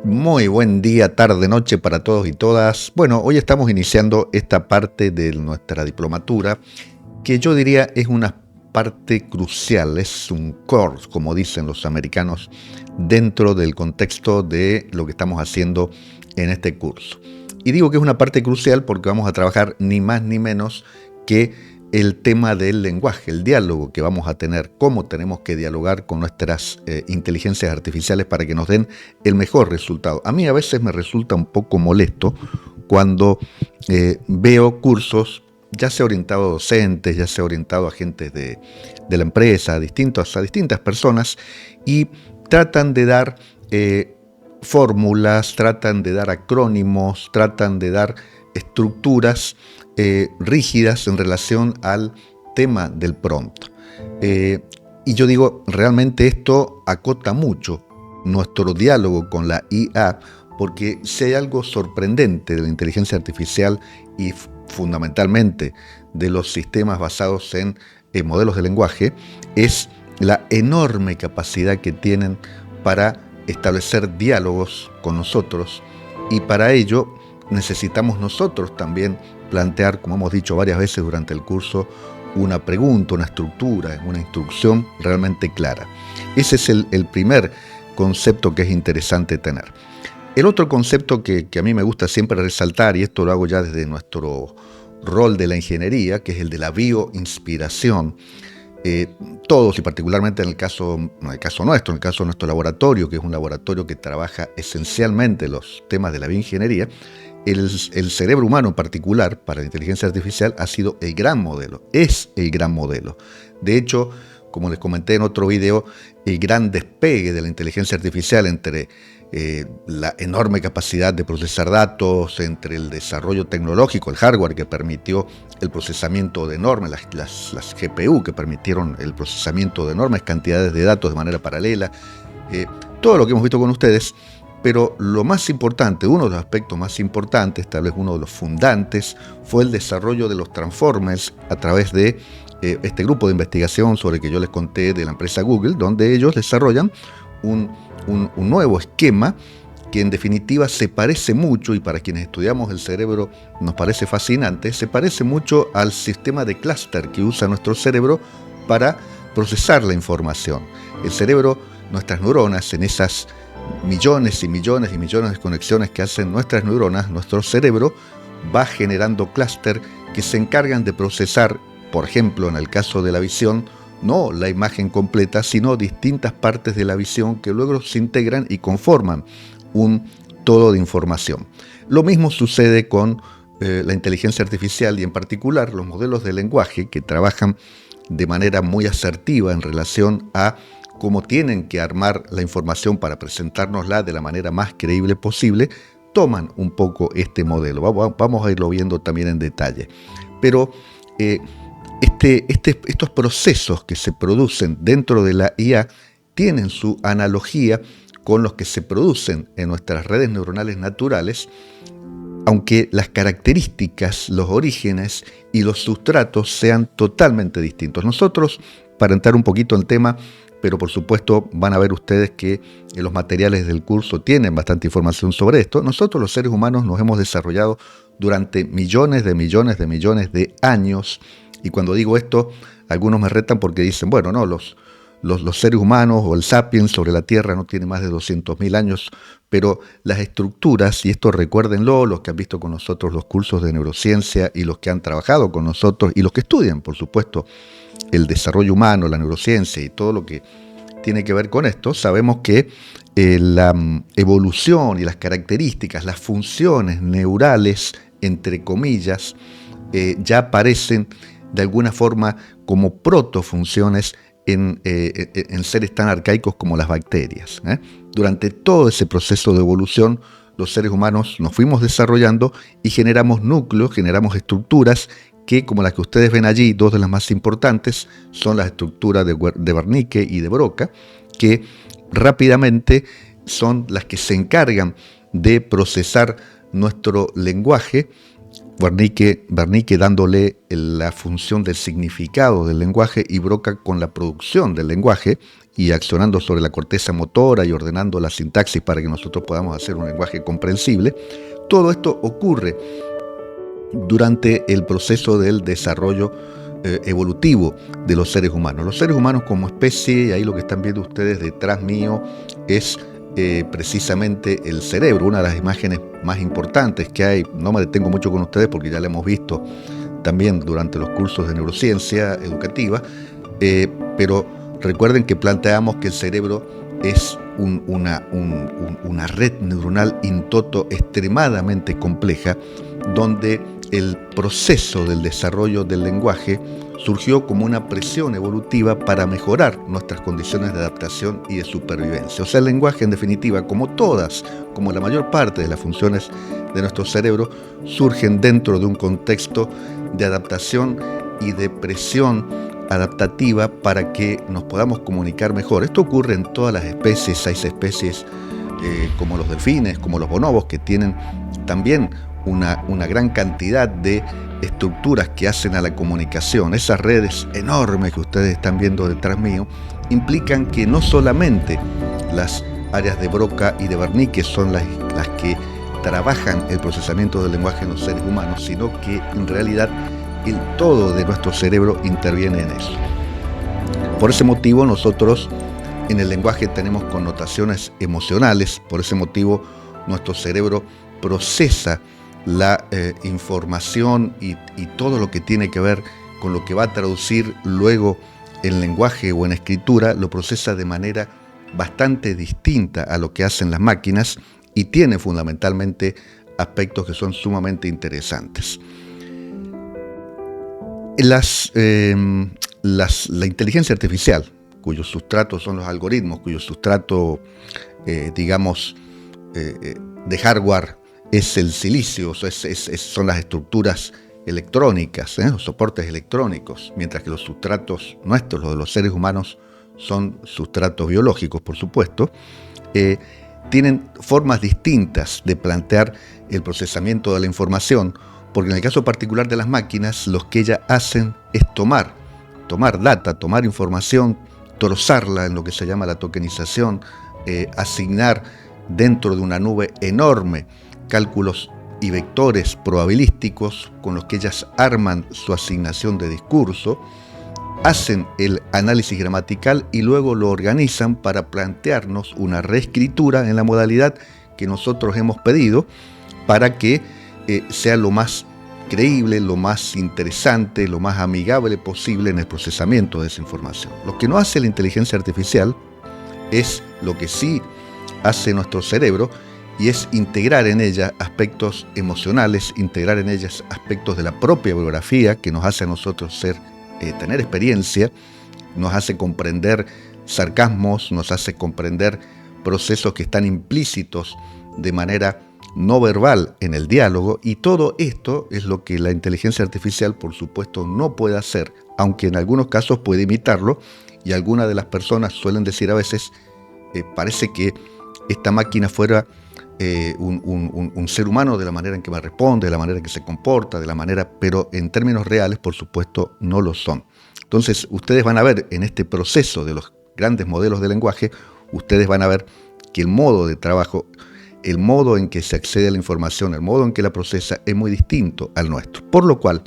Muy buen día, tarde, noche para todos y todas. Bueno, hoy estamos iniciando esta parte de nuestra diplomatura, que yo diría es una parte crucial, es un core, como dicen los americanos, dentro del contexto de lo que estamos haciendo en este curso. Y digo que es una parte crucial porque vamos a trabajar ni más ni menos que el tema del lenguaje, el diálogo que vamos a tener, cómo tenemos que dialogar con nuestras inteligencias artificiales para que nos den el mejor resultado. A mí a veces me resulta un poco molesto cuando veo cursos, ya sea orientado a docentes, ya sea orientado a agentes de la empresa, a distintas personas, y tratan de dar fórmulas, tratan de dar acrónimos, tratan de dar estructuras rígidas en relación al tema del prompt. Y yo digo, realmente esto acota mucho nuestro diálogo con la IA, porque si hay algo sorprendente de la inteligencia artificial y fundamentalmente de los sistemas basados en modelos de lenguaje, es la enorme capacidad que tienen para establecer diálogos con nosotros, y para ello necesitamos nosotros también plantear, como hemos dicho varias veces durante el curso, una pregunta, una estructura, una instrucción realmente clara. Ese es el primer concepto que es interesante tener. El otro concepto que a mí me gusta siempre resaltar, y esto lo hago ya desde nuestro rol de la ingeniería, que es el de la bioinspiración. Todos, y particularmente en el caso nuestro, en el caso de nuestro laboratorio, que es un laboratorio que trabaja esencialmente los temas de la bioingeniería, el cerebro humano en particular, para la inteligencia artificial, ha sido el gran modelo, es el gran modelo. De hecho, como les comenté en otro video, el gran despegue de la inteligencia artificial entre la enorme capacidad de procesar datos, entre el desarrollo tecnológico, el hardware que permitió el procesamiento de enormes, las GPU que permitieron el procesamiento de enormes cantidades de datos de manera paralela, todo lo que hemos visto con ustedes. Pero lo más importante, uno de los aspectos más importantes, tal vez uno de los fundantes, fue el desarrollo de los transformers a través de este grupo de investigación sobre el que yo les conté de la empresa Google, donde ellos desarrollan un nuevo esquema que en definitiva se parece mucho, y para quienes estudiamos el cerebro nos parece fascinante, se parece mucho al sistema de clúster que usa nuestro cerebro para procesar la información. El cerebro, nuestras neuronas, en esas millones y millones y millones de conexiones que hacen nuestras neuronas, nuestro cerebro va generando clúster que se encargan de procesar, por ejemplo, en el caso de la visión, no la imagen completa, sino distintas partes de la visión que luego se integran y conforman un todo de información. Lo mismo sucede con la inteligencia artificial, y en particular los modelos de lenguaje que trabajan de manera muy asertiva en relación a cómo tienen que armar la información para presentárnosla de la manera más creíble posible, toman un poco este modelo. Vamos a irlo viendo también en detalle. Pero estos procesos que se producen dentro de la IA tienen su analogía con los que se producen en nuestras redes neuronales naturales, aunque las características, los orígenes y los sustratos sean totalmente distintos. Nosotros, para entrar un poquito en tema, pero por supuesto van a ver ustedes que los materiales del curso tienen bastante información sobre esto, nosotros los seres humanos nos hemos desarrollado durante millones de años, y cuando digo esto, algunos me retan porque dicen, bueno, no, los seres humanos o el sapiens sobre la Tierra no tiene más de 200.000 años, pero las estructuras, y esto recuérdenlo, los que han visto con nosotros los cursos de neurociencia y los que han trabajado con nosotros y los que estudian, por supuesto, el desarrollo humano, la neurociencia y todo lo que tiene que ver con esto, sabemos que la evolución y las características, las funciones neurales, entre comillas, ya aparecen de alguna forma como protofunciones en seres tan arcaicos como las bacterias. Durante todo ese proceso de evolución, los seres humanos nos fuimos desarrollando y generamos núcleos, generamos estructuras que, como las que ustedes ven allí, dos de las más importantes son las estructuras de Wernicke y de Broca, que rápidamente son las que se encargan de procesar nuestro lenguaje Wernicke dándole la función del significado del lenguaje y Broca con la producción del lenguaje y accionando sobre la corteza motora y ordenando la sintaxis para que nosotros podamos hacer un lenguaje comprensible. Todo esto ocurre durante el proceso del desarrollo evolutivo de los seres humanos. Los seres humanos como especie, y ahí lo que están viendo ustedes detrás mío es precisamente el cerebro, una de las imágenes más importantes que hay. No me detengo mucho con ustedes porque ya la hemos visto también durante los cursos de neurociencia educativa, pero recuerden que planteamos que el cerebro es una red neuronal in toto extremadamente compleja, donde el proceso del desarrollo del lenguaje surgió como una presión evolutiva para mejorar nuestras condiciones de adaptación y de supervivencia. O sea, el lenguaje, en definitiva, como la mayor parte de las funciones de nuestro cerebro, surgen dentro de un contexto de adaptación y de presión adaptativa para que nos podamos comunicar mejor. Esto ocurre en todas las especies. Hay especies como los delfines, como los bonobos, que tienen también una gran cantidad de estructuras que hacen a la comunicación. Esas redes enormes que ustedes están viendo detrás mío implican que no solamente las áreas de Broca y de Wernicke son las que trabajan el procesamiento del lenguaje en los seres humanos, sino que en realidad el todo de nuestro cerebro interviene en eso. Por ese motivo nosotros en el lenguaje tenemos connotaciones emocionales, por ese motivo nuestro cerebro procesa la información y todo lo que tiene que ver con lo que va a traducir luego en lenguaje o en escritura, lo procesa de manera bastante distinta a lo que hacen las máquinas y tiene fundamentalmente aspectos que son sumamente interesantes. La inteligencia artificial, cuyos sustratos son los algoritmos, cuyo sustrato, de hardware es el silicio, son las estructuras electrónicas, los soportes electrónicos, mientras que los sustratos nuestros, los de los seres humanos, son sustratos biológicos, por supuesto, tienen formas distintas de plantear el procesamiento de la información, porque en el caso particular de las máquinas, lo que ellas hacen es tomar data, tomar información, trozarla en lo que se llama la tokenización, asignar dentro de una nube enorme cálculos y vectores probabilísticos con los que ellas arman su asignación de discurso, hacen el análisis gramatical y luego lo organizan para plantearnos una reescritura en la modalidad que nosotros hemos pedido para que sea lo más creíble, lo más interesante, lo más amigable posible en el procesamiento de esa información. Lo que no hace la inteligencia artificial es lo que sí hace nuestro cerebro, y es integrar en ella aspectos emocionales, integrar en ellas aspectos de la propia biografía que nos hace a nosotros tener experiencia, nos hace comprender sarcasmos, nos hace comprender procesos que están implícitos de manera no verbal en el diálogo, y todo esto es lo que la inteligencia artificial, por supuesto, no puede hacer, aunque en algunos casos puede imitarlo, y algunas de las personas suelen decir a veces, parece que esta máquina fuera un ser humano de la manera en que me responde, de la manera en que se comporta, pero en términos reales, por supuesto, no lo son. Entonces, ustedes van a ver en este proceso de los grandes modelos de lenguaje, ustedes van a ver que el modo de trabajo, el modo en que se accede a la información, el modo en que la procesa es muy distinto al nuestro. Por lo cual,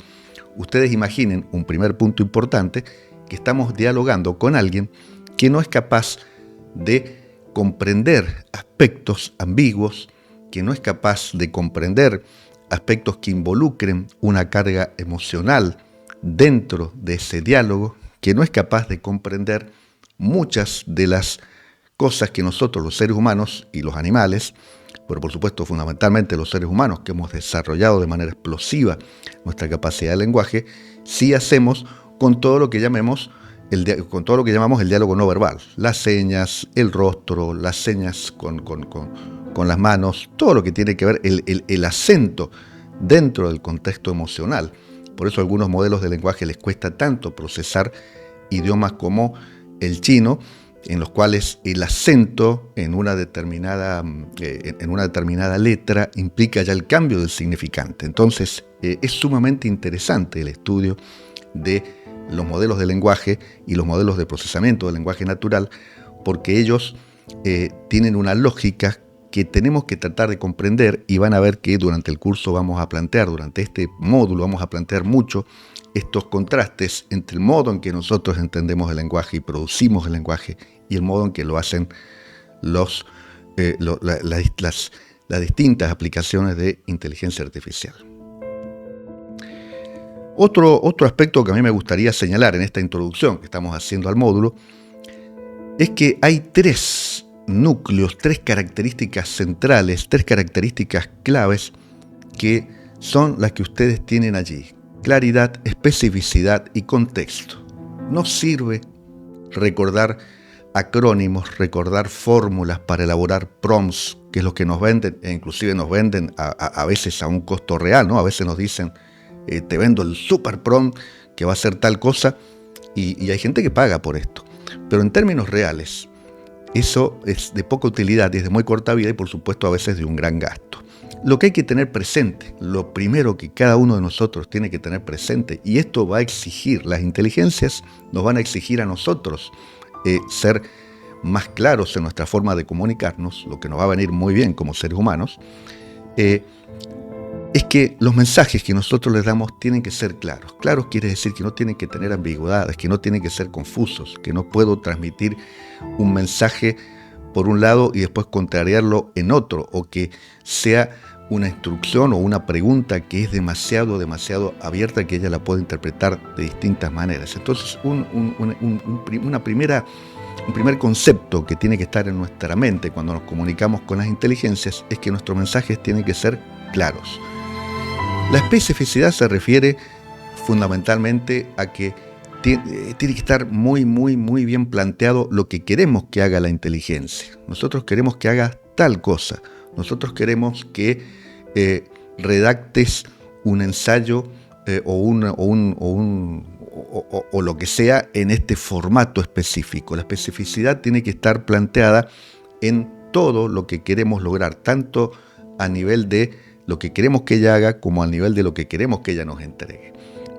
ustedes imaginen un primer punto importante, que estamos dialogando con alguien que no es capaz de comprender aspectos ambiguos, que no es capaz de comprender aspectos que involucren una carga emocional dentro de ese diálogo, que no es capaz de comprender muchas de las cosas que nosotros, los seres humanos y los animales, pero por supuesto fundamentalmente los seres humanos que hemos desarrollado de manera explosiva nuestra capacidad de lenguaje, sí hacemos con todo lo que llamamos el diálogo no verbal, las señas, el rostro, las señas con las manos, todo lo que tiene que ver el acento dentro del contexto emocional. Por eso a algunos modelos de lenguaje les cuesta tanto procesar idiomas como el chino, en los cuales el acento en una determinada letra implica ya el cambio del significante. Entonces, es sumamente interesante el estudio de los modelos de lenguaje y los modelos de procesamiento del lenguaje natural, porque ellos tienen una lógica que tenemos que tratar de comprender, y van a ver que durante el curso durante este módulo vamos a plantear mucho estos contrastes entre el modo en que nosotros entendemos el lenguaje y producimos el lenguaje y el modo en que lo hacen las distintas aplicaciones de inteligencia artificial. Otro aspecto que a mí me gustaría señalar en esta introducción que estamos haciendo al módulo es que hay tres núcleos, tres características centrales, tres características claves que son las que ustedes tienen allí: claridad, especificidad y contexto. No sirve recordar acrónimos, recordar fórmulas para elaborar prompts, que es lo que nos venden, e inclusive nos venden a veces a un costo real, ¿no? A veces nos dicen, te vendo el super prompt que va a hacer tal cosa, y hay gente que paga por esto. Pero en términos reales, eso es de poca utilidad y es de muy corta vida, y por supuesto a veces de un gran gasto. Lo que hay que tener presente, lo primero que cada uno de nosotros tiene que tener presente, y esto va a exigir, las inteligencias nos van a exigir a nosotros ser más claros en nuestra forma de comunicarnos, lo que nos va a venir muy bien como seres humanos, es que los mensajes que nosotros les damos tienen que ser claros. Claros quiere decir que no tienen que tener ambigüedades, que no tienen que ser confusos, que no puedo transmitir un mensaje por un lado y después contrariarlo en otro, o que sea una instrucción o una pregunta que es demasiado abierta, que ella la puede interpretar de distintas maneras. Entonces, un primer concepto que tiene que estar en nuestra mente cuando nos comunicamos con las inteligencias es que nuestros mensajes tienen que ser claros. La especificidad se refiere fundamentalmente a que tiene que estar muy bien planteado lo que queremos que haga la inteligencia. Nosotros queremos que haga tal cosa. Nosotros queremos que redactes un ensayo o lo que sea en este formato específico. La especificidad tiene que estar planteada en todo lo que queremos lograr, tanto a nivel de lo que queremos que ella haga como a nivel de lo que queremos que ella nos entregue.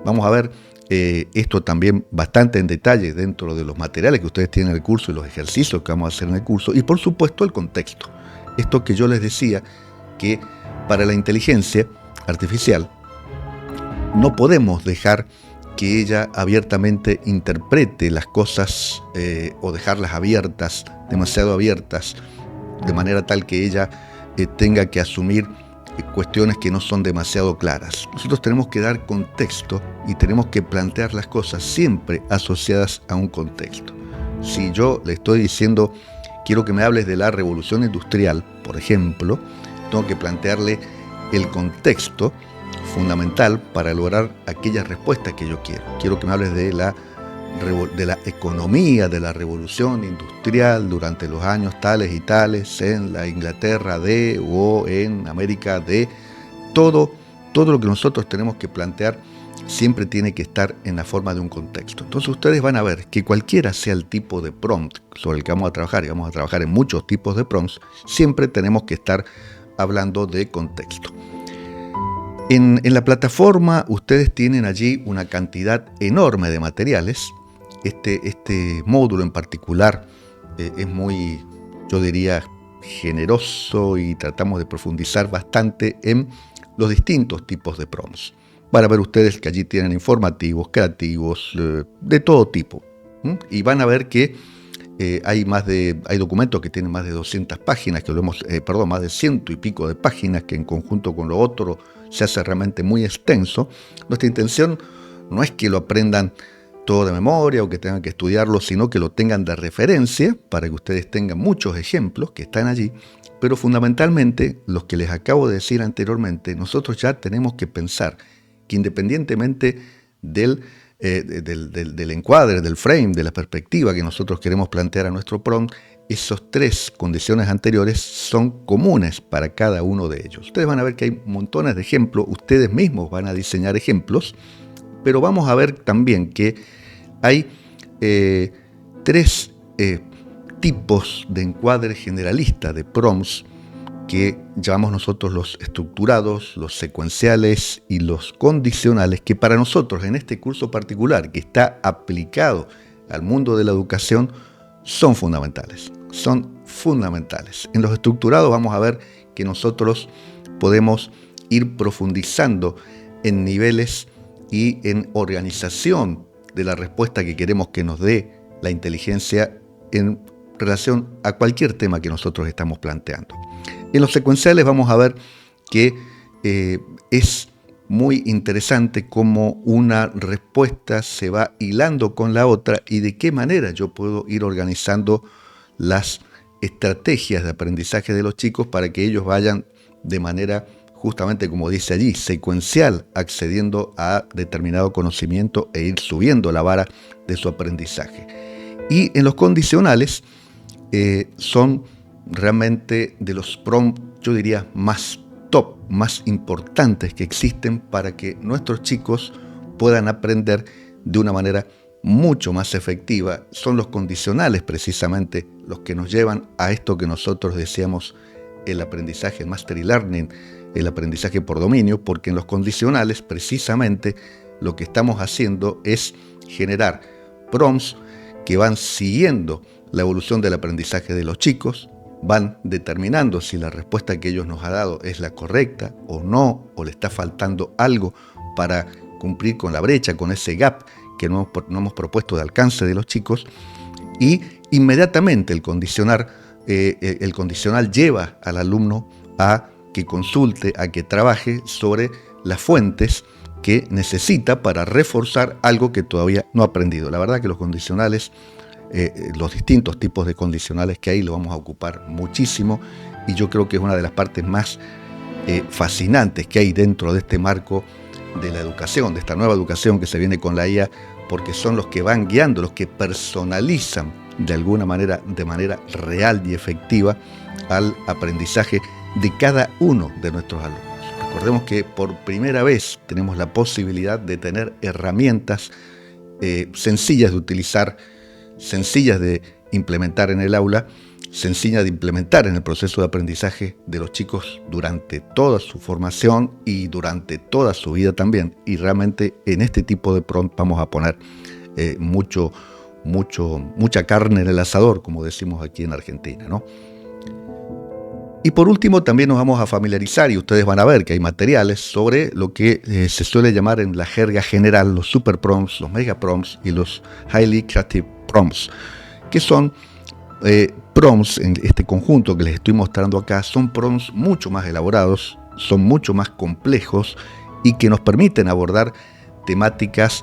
Vamos a ver esto también bastante en detalle dentro de los materiales que ustedes tienen en el curso y los ejercicios que vamos a hacer en el curso, y por supuesto el contexto. Esto que yo les decía, que para la inteligencia artificial no podemos dejar que ella abiertamente interprete las cosas o dejarlas abiertas, demasiado abiertas, de manera tal que ella tenga que asumir cuestiones que no son demasiado claras. Nosotros tenemos que dar contexto y tenemos que plantear las cosas siempre asociadas a un contexto. Si yo le estoy diciendo, quiero que me hables de la revolución industrial, por ejemplo, tengo que plantearle el contexto fundamental para lograr aquella respuesta que yo quiero. Quiero que me hables de la economía de la revolución industrial durante los años tales y tales en la Inglaterra o en América todo lo que nosotros tenemos que plantear siempre tiene que estar en la forma de un contexto. Entonces ustedes van a ver que cualquiera sea el tipo de prompt sobre el que vamos a trabajar, y vamos a trabajar en muchos tipos de prompts, siempre tenemos que estar hablando de contexto. En la plataforma ustedes tienen allí una cantidad enorme de materiales. Este módulo en particular es muy, yo diría, generoso, y tratamos de profundizar bastante en los distintos tipos de prompts. Van a ver ustedes que allí tienen informativos, creativos, de todo tipo. Y van a ver que hay documentos que tienen más de 200 páginas, más de 100 y pico de páginas, que en conjunto con lo otro se hace realmente muy extenso. Nuestra intención no es que lo aprendan todo de memoria o que tengan que estudiarlo, sino que lo tengan de referencia para que ustedes tengan muchos ejemplos que están allí. Pero fundamentalmente, los que les acabo de decir anteriormente, nosotros ya tenemos que pensar que independientemente del encuadre, del frame, de la perspectiva que nosotros queremos plantear a nuestro prompt, esas tres condiciones anteriores son comunes para cada uno de ellos. Ustedes van a ver que hay montones de ejemplos, ustedes mismos van a diseñar ejemplos, pero vamos a ver también que hay tres tipos de encuadre generalista de prompts que llamamos nosotros los estructurados, los secuenciales y los condicionales, que para nosotros en este curso particular, que está aplicado al mundo de la educación, son fundamentales. Son fundamentales. En los estructurados vamos a ver que nosotros podemos ir profundizando en niveles y en organización de la respuesta que queremos que nos dé la inteligencia en relación a cualquier tema que nosotros estamos planteando. En los secuenciales vamos a ver que es muy interesante cómo una respuesta se va hilando con la otra y de qué manera yo puedo ir organizando las estrategias de aprendizaje de los chicos para que ellos vayan de manera, justamente como dice allí, secuencial, accediendo a determinado conocimiento e ir subiendo la vara de su aprendizaje. Y en los condicionales son realmente de los prompts, yo diría, más top, más importantes que existen para que nuestros chicos puedan aprender de una manera mucho más efectiva. Son los condicionales precisamente los que nos llevan a esto que nosotros decíamos el aprendizaje, el mastery learning, el aprendizaje por dominio, porque en los condicionales precisamente lo que estamos haciendo es generar prompts que van siguiendo la evolución del aprendizaje de los chicos, van determinando si la respuesta que ellos nos ha dado es la correcta o no, o le está faltando algo para cumplir con la brecha, con ese gap que no hemos propuesto de alcance de los chicos, y inmediatamente el condicional lleva al alumno a que consulte, a que trabaje sobre las fuentes que necesita para reforzar algo que todavía no ha aprendido. La verdad que los condicionales, los distintos tipos de condicionales que hay, lo vamos a ocupar muchísimo y yo creo que es una de las partes más fascinantes que hay dentro de este marco de la educación, de esta nueva educación que se viene con la IA, porque son los que van guiando, los que personalizan de alguna manera, de manera real y efectiva, al aprendizaje de cada uno de nuestros alumnos. Recordemos que por primera vez tenemos la posibilidad de tener herramientas sencillas de utilizar, sencillas de implementar en el aula, sencillas de implementar en el proceso de aprendizaje de los chicos durante toda su formación y durante toda su vida también. Y realmente en este tipo de prompt vamos a poner mucha carne en el asador, como decimos aquí en Argentina, ¿no? Y por último también nos vamos a familiarizar, y ustedes van a ver que hay materiales sobre lo que se suele llamar en la jerga general los super prompts, los mega prompts y los highly creative prompts, que son prompts en este conjunto que les estoy mostrando acá. Son prompts mucho más elaborados, son mucho más complejos y que nos permiten abordar temáticas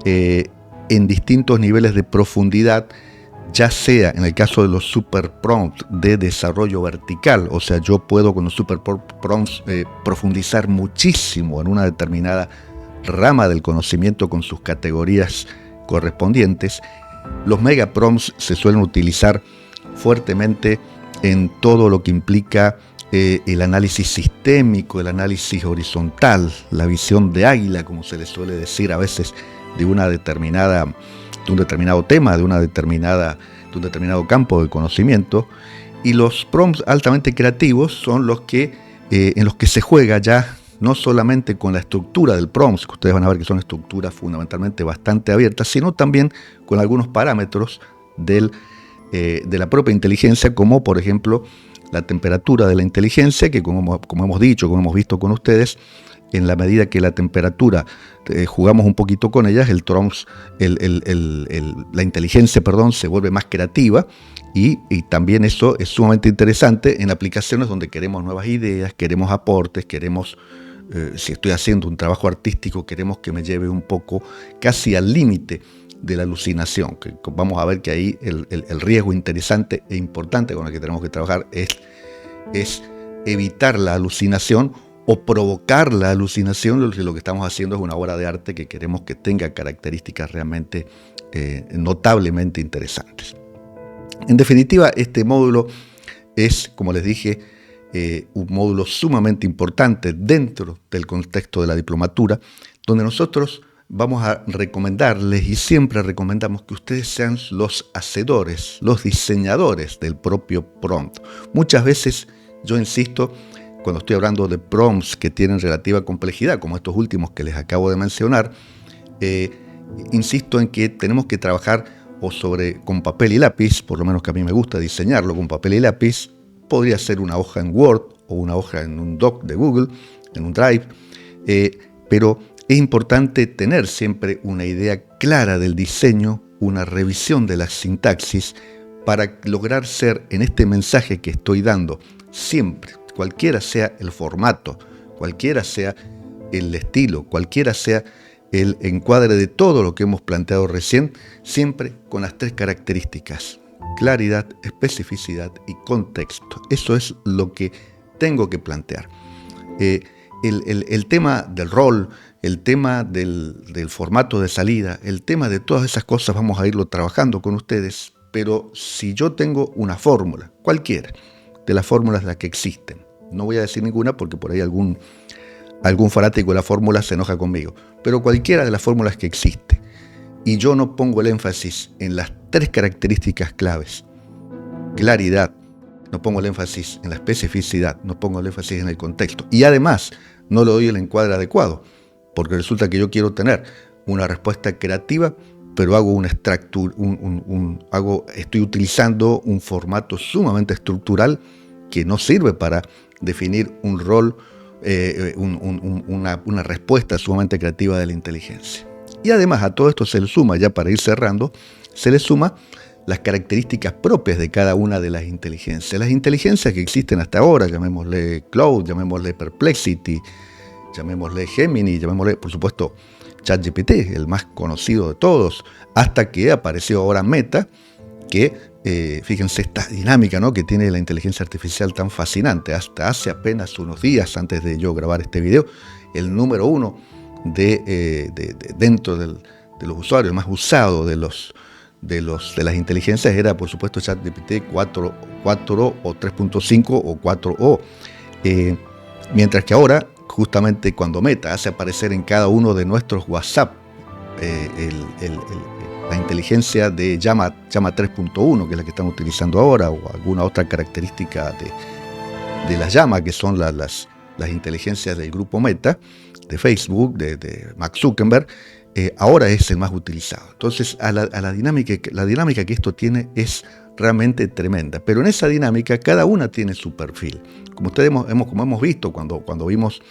en distintos niveles de profundidad, ya sea en el caso de los super prompts de desarrollo vertical, o sea, yo puedo con los super prompts profundizar muchísimo en una determinada rama del conocimiento con sus categorías correspondientes. Los mega prompts se suelen utilizar fuertemente en todo lo que implica el análisis sistémico, el análisis horizontal, la visión de águila, como se le suele decir a veces, de un determinado tema, de un determinado campo de conocimiento. Y los prompts altamente creativos son los que en los que se juega ya no solamente con la estructura del prompt, que ustedes van a ver que son estructuras fundamentalmente bastante abiertas, sino también con algunos parámetros de la propia inteligencia, como por ejemplo la temperatura de la inteligencia, que como hemos dicho, como hemos visto con ustedes, en la medida que la temperatura jugamos un poquito con ellas, la inteligencia, se vuelve más creativa y también eso es sumamente interesante en aplicaciones donde queremos nuevas ideas, queremos aportes, queremos, si estoy haciendo un trabajo artístico, queremos que me lleve un poco casi al límite de la alucinación. Que vamos a ver que ahí el riesgo interesante e importante con el que tenemos que trabajar es evitar la alucinación o provocar la alucinación. Lo que estamos haciendo es una obra de arte que queremos que tenga características realmente notablemente interesantes. En definitiva, este módulo es, como les dije, un módulo sumamente importante dentro del contexto de la diplomatura, donde nosotros vamos a recomendarles, y siempre recomendamos, que ustedes sean los hacedores, los diseñadores del propio prompt. Muchas veces yo insisto, cuando estoy hablando de prompts que tienen relativa complejidad, como estos últimos que les acabo de mencionar, insisto en que tenemos que trabajar con papel y lápiz, por lo menos que a mí me gusta diseñarlo con papel y lápiz. Podría ser una hoja en Word o una hoja en un doc de Google, en un Drive, pero es importante tener siempre una idea clara del diseño, una revisión de la sintaxis, para lograr ser, en este mensaje que estoy dando, siempre, cualquiera sea el formato, cualquiera sea el estilo, cualquiera sea el encuadre de todo lo que hemos planteado recién, siempre con las 3 características: claridad, especificidad y contexto. Eso es lo que tengo que plantear. El tema del rol, el tema del formato de salida, el tema de todas esas cosas vamos a irlo trabajando con ustedes, pero si yo tengo una fórmula, cualquiera de las fórmulas de las que existen, no voy a decir ninguna porque por ahí algún fanático de la fórmula se enoja conmigo, pero cualquiera de las fórmulas que existe, y yo no pongo el énfasis en las 3 características claves: claridad, no pongo el énfasis en la especificidad, no pongo el énfasis en el contexto, y además no le doy el encuadre adecuado, porque resulta que yo quiero tener una respuesta creativa, pero hago un extracto, estoy utilizando un formato sumamente estructural que no sirve para definir un rol, una respuesta sumamente creativa de la inteligencia. Y además a todo esto se le suma, ya para ir cerrando, se le suma las características propias de cada una de las inteligencias. Las inteligencias que existen hasta ahora, llamémosle Claude, llamémosle Perplexity, llamémosle Gemini, llamémosle, por supuesto, ChatGPT, el más conocido de todos, hasta que apareció ahora Meta, que fíjense esta dinámica, ¿no?, que tiene la inteligencia artificial tan fascinante. Hasta hace apenas unos días, antes de yo grabar este video, el número 1 dentro de los usuarios, más usado de las inteligencias, era por supuesto ChatGPT 4 o 3.5 o 4o. Mientras que ahora, justamente cuando Meta hace aparecer en cada uno de nuestros WhatsApp la inteligencia de Llama 3.1, que es la que están utilizando ahora, o alguna otra característica de la Llama, que son las inteligencias del grupo Meta, de Facebook, de Mark Zuckerberg, ahora es el más utilizado. Entonces, la dinámica que esto tiene es realmente tremenda. Pero en esa dinámica, cada una tiene su perfil. Como ustedes como hemos visto cuando vimos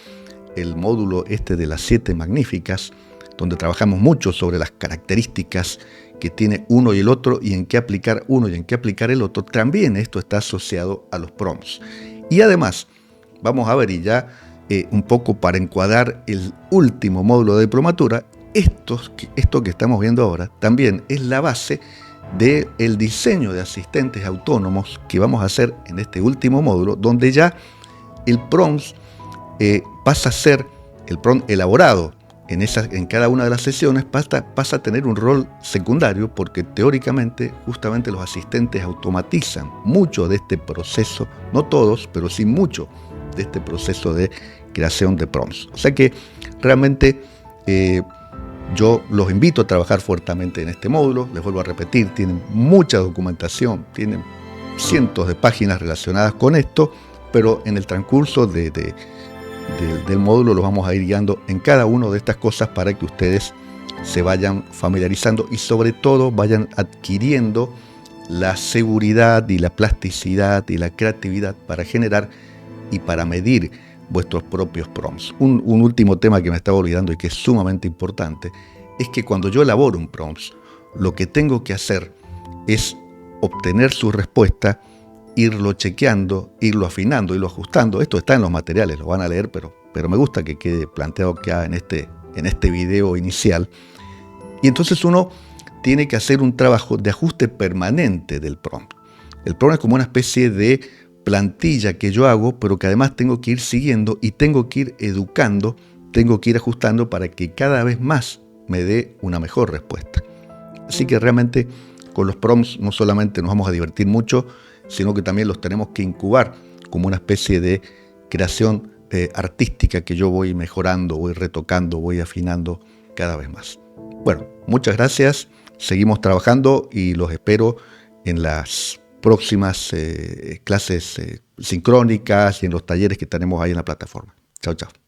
el módulo de las 7 magníficas, donde trabajamos mucho sobre las características que tiene uno y el otro, y en qué aplicar uno y en qué aplicar el otro, también esto está asociado a los prompts. Y además, vamos a ver, y ya un poco para encuadrar el último módulo de diplomatura, esto que estamos viendo ahora también es la base del diseño de asistentes autónomos que vamos a hacer en este último módulo, donde ya el prompt pasa a ser el prompt elaborado en cada una de las sesiones, pasa a tener un rol secundario, porque teóricamente justamente los asistentes automatizan mucho de este proceso, no todos, pero sí mucho de este proceso de creación de prompts. O sea que realmente yo los invito a trabajar fuertemente en este módulo. Les vuelvo a repetir, tienen mucha documentación, tienen cientos de páginas relacionadas con esto, pero en el transcurso del módulo los vamos a ir guiando en cada una de estas cosas para que ustedes se vayan familiarizando y sobre todo vayan adquiriendo la seguridad y la plasticidad y la creatividad para generar y para medir vuestros propios prompts. Un último tema que me estaba olvidando y que es sumamente importante es que cuando yo elaboro un prompt, lo que tengo que hacer es obtener su respuesta, irlo chequeando, irlo afinando, irlo ajustando. Esto está en los materiales, lo van a leer, pero me gusta que quede planteado acá en este video inicial. Y entonces uno tiene que hacer un trabajo de ajuste permanente del prompt. El prompt es como una especie de plantilla que yo hago, pero que además tengo que ir siguiendo y tengo que ir educando, tengo que ir ajustando para que cada vez más me dé una mejor respuesta. Así que realmente con los prompts no solamente nos vamos a divertir mucho, sino que también los tenemos que incubar como una especie de creación artística que yo voy mejorando, voy retocando, voy afinando cada vez más. Bueno, muchas gracias, seguimos trabajando y los espero en las próximas clases sincrónicas y en los talleres que tenemos ahí en la plataforma. Chao, chao.